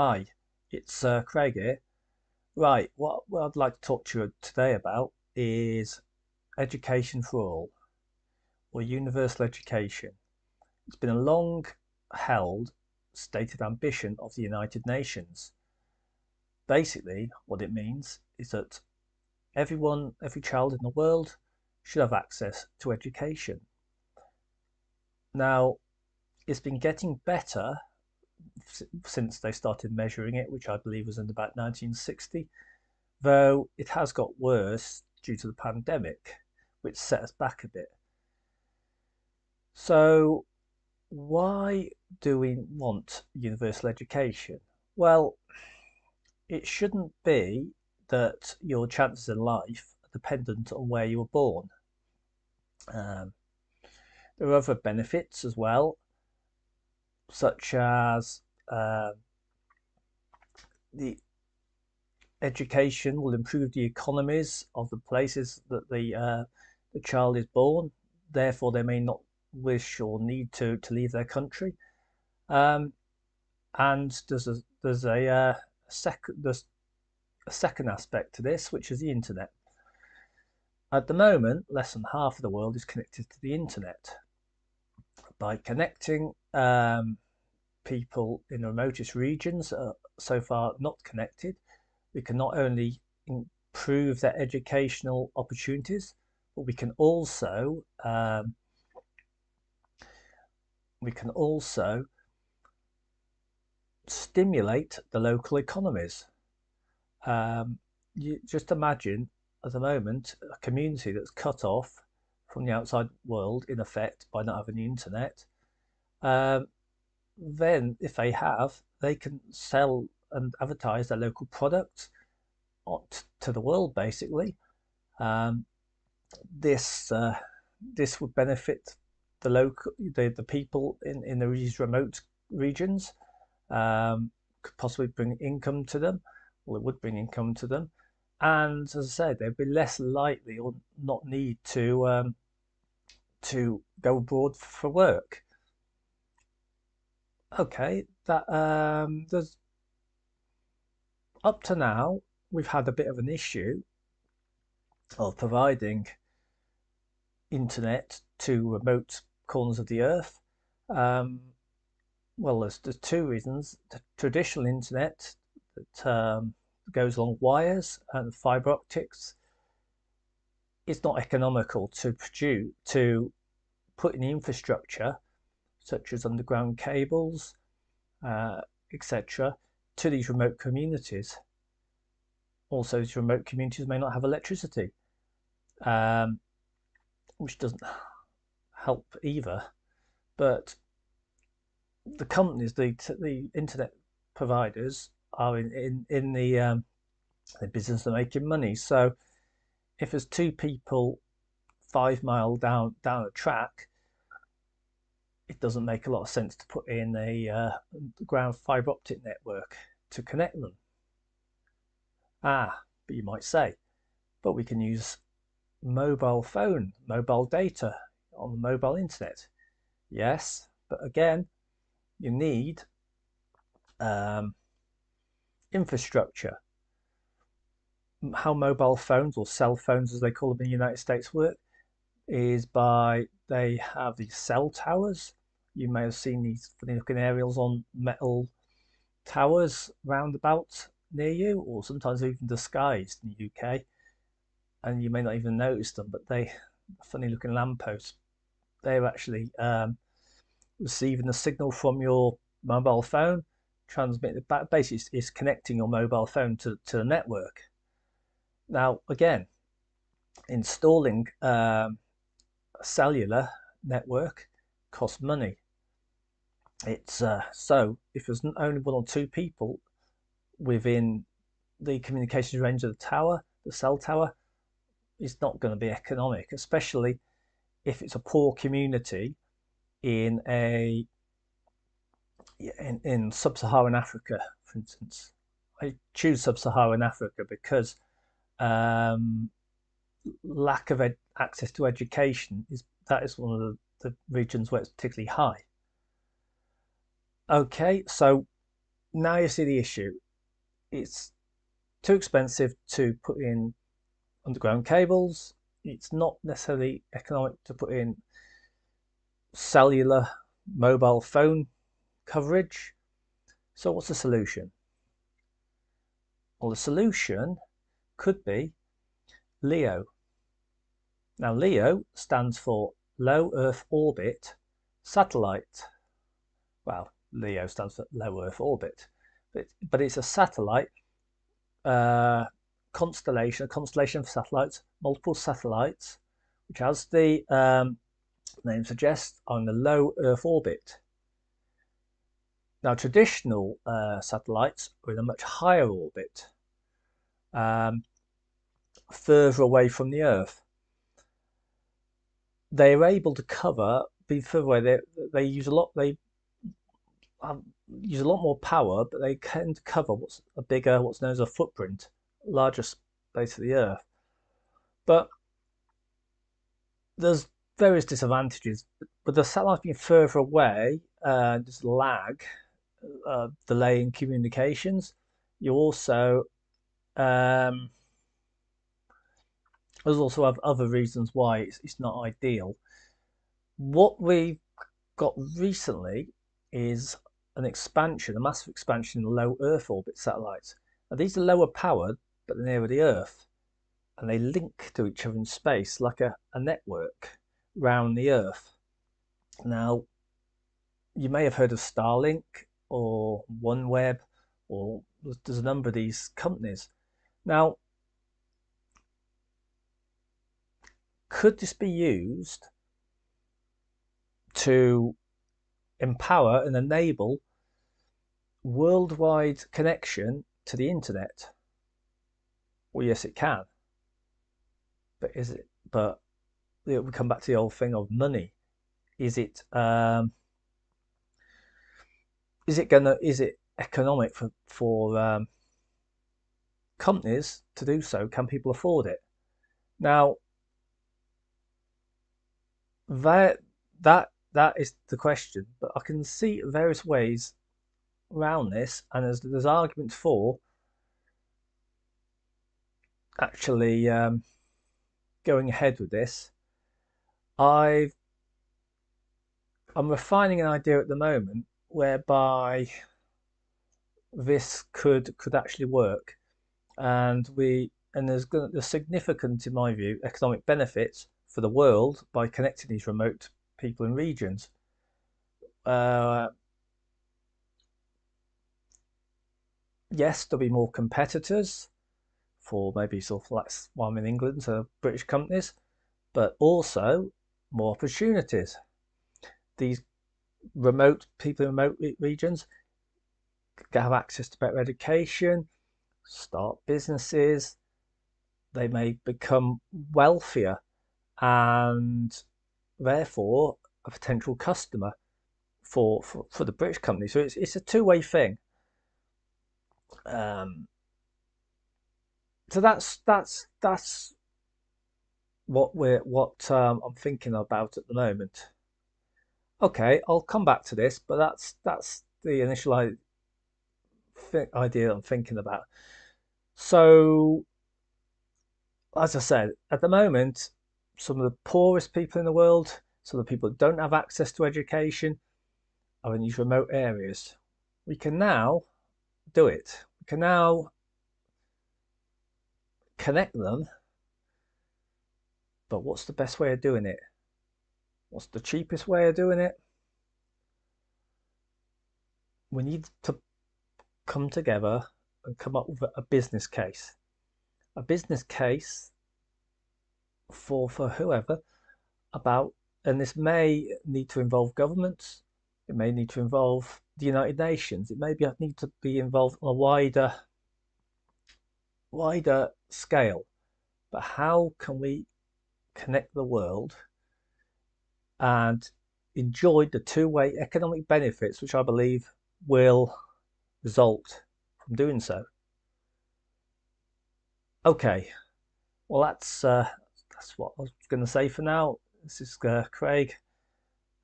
Hi, it's Craig here. Right, what I'd like to talk to you today about is education for all, or universal education. It's been a long held stated ambition of the United Nations. Basically, what it means is that every child in the world should have access to education. Now, it's been getting better since they started measuring it, which I believe was in about 1960. Though it has got worse due to the pandemic, which set us back a bit. So, why do we want universal education? Well, it shouldn't be that your chances in life are dependent on where you were born. Um, there are other benefits as well, such as the education will improve the economies of the places that the child is born. Therefore, they may not wish or need to leave their country. Um, and there's a second aspect to this, which is the internet. At the moment, less than half of the world is connected to the internet. By connecting people in the remotest regions so far not connected, we can not only improve their educational opportunities, but we can also stimulate the local economies. You just imagine at the moment a community that's cut off from the outside world in effect by not having the internet. Um, then, if they can sell and advertise their local products to the world basically. Um, this this would benefit the people in these remote regions. Could possibly bring income to them. Well, it would bring income to them, and as I said, they'd be less likely or not need to go abroad for work. Okay, that there's up to now we've had a bit of an issue of providing internet to remote corners of the earth. Um, well, there's two reasons. The traditional internet that goes along wires and fiber optics is not economical to put in the infrastructure, such as underground cables, etc., to these remote communities. Also, these remote communities may not have electricity, um, which doesn't help either. But the companies, the internet providers, are the business of making money. So if there's two people 5 mile down a track, it doesn't make a lot of sense to put in a ground fiber optic network to connect them. But you might say, but we can use mobile data on the mobile internet. Yes, but again, you need um, infrastructure. How mobile phones, or cell phones as they call them in the United States, work is they have these cell towers. You may have seen these funny looking aerials on metal towers roundabout near you, or sometimes even disguised in the UK, and you may not even notice them, but they funny looking lampposts. They're actually receiving the signal from your mobile phone, transmit it back. Basically, it's connecting your mobile phone to the network. Now, again, installing a cellular network costs money. It's so if there's only one or two people within the communications range of the cell tower, it's not going to be economic, especially if it's a poor community in a in sub-Saharan Africa, for instance. I choose sub-Saharan Africa because um, lack of access to education is one of the regions where it's particularly high. Okay, so Now you see the issue. It's too expensive to put in underground cables. It's not necessarily economic to put in cellular mobile phone coverage. So what's the solution? Well, the solution could be LEO. Now, LEO stands for Low Earth Orbit Satellite. Well, LEO stands for Low Earth Orbit, but it's a satellite constellation, a constellation of satellites, multiple satellites, which, as the name suggests, are in the low Earth orbit. Now, traditional satellites are in a much higher orbit, further away from the Earth. They are able to be further away. They use a lot. They use a lot more power, but they tend to cover what's known as a footprint, larger space of the Earth. But there's various disadvantages. With the satellite being further away, there's lag, delay in communications. You also there's also have other reasons why it's not ideal. What we've got recently is a massive expansion in low Earth orbit satellites. Now, these are lower powered, but they're nearer the Earth, and they link to each other in space like a network round the Earth. Now, you may have heard of Starlink or OneWeb, or there's a number of these companies. Now, could this be used to empower and enable worldwide connection to the internet? Well, yes, it can. But is it? But we come back to the old thing of money. Is it? Is it economic for companies to do so? Can people afford it? Now, that is the question. But I can see various ways around this, and there's arguments for actually going ahead with this. I'm refining an idea at the moment whereby this could actually work, and there's significant, in my view, economic benefits for the world by connecting these remote people and regions. Yes, there'll be more competitors for maybe sort of like, well, I'm in England, so British companies, but also more opportunities. These remote people in remote regions have access to better education, start businesses, they may become wealthier, and therefore a potential customer for the British company. So it's a two-way thing. So that's what I'm thinking about at the moment. Okay, I'll come back to this, but that's the initial idea I'm thinking about. So, as I said, at the moment, some of the poorest people in the world, some of the people that don't have access to education, are in these remote areas. We can now do it. We can now connect them, but what's the best way of doing it? What's the cheapest way of doing it? We need to come together and come up with a business case. A business case for whoever about, and this may need to involve governments, it may need to involve the United Nations, it may need to be involved on a wider scale. But how can we connect the world and enjoy the two-way economic benefits which I believe will result from doing so? Okay, well that's what I was going to say for now. This is Craig.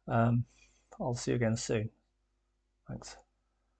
I'll see you again soon. Thanks.